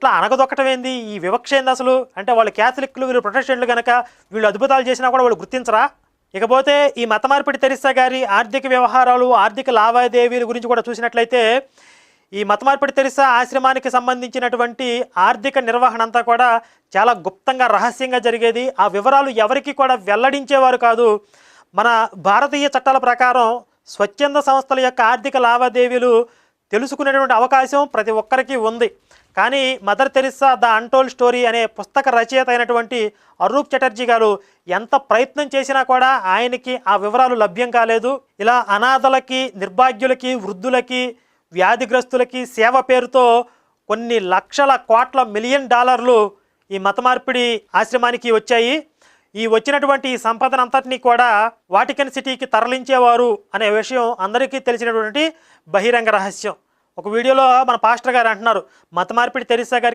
ఇట్లా అనగదొక్కటం ఏంది, ఈ వివక్ష ఏంది అసలు? అంటే వాళ్ళు క్యాథలిక్లు, వీళ్ళు ప్రొటెస్టెంట్లు కనుక వీళ్ళు అద్భుతాలు చేసినా కూడా వాళ్ళు గుర్తించరా? ఇకపోతే ఈ మత మార్పిడి తెరిసా గారి ఆర్థిక వ్యవహారాలు, ఆర్థిక లావాదేవీల గురించి కూడా చూసినట్లయితే ఈ మత మార్పిడి తెరిసా ఆశ్రమానికి సంబంధించినటువంటి ఆర్థిక నిర్వహణ అంతా కూడా చాలా గుప్తంగా రహస్యంగా జరిగేది. ఆ వివరాలు ఎవరికి కూడా వెల్లడించేవారు కాదు. మన భారతీయ చట్టాల ప్రకారం స్వచ్ఛంద సంస్థల యొక్క ఆర్థిక లావాదేవీలు తెలుసుకునేటువంటి అవకాశం ప్రతి ఒక్కరికి ఉంది. కానీ mother Teresa the untold story అనే పుస్తక రచయిత అయినటువంటి అరూప్ చటర్జీ గారు ఎంత ప్రయత్నం చేసినా కూడా ఆయనకి ఆ వివరాలు లభ్యం కాలేదు. ఇలా అనాథలకి, నిర్భాగ్యులకి, వృద్ధులకి, వ్యాధిగ్రస్తులకి సేవ పేరుతో కొన్ని లక్షల కోట్ల మిలియన్ డాలర్లు ఈ మత మార్పిడి ఆశ్రమానికి వచ్చాయి. ఈ వచ్చినటువంటి ఈ సంపదనంతటినీ కూడా వాటికన్ సిటీకి తరలించేవారు అనే విషయం అందరికీ తెలిసినటువంటి బహిరంగ రహస్యం. ఒక వీడియోలో మన పాస్టర్ గారు అంటున్నారు, మత మార్పిడి తెరిసా గారికి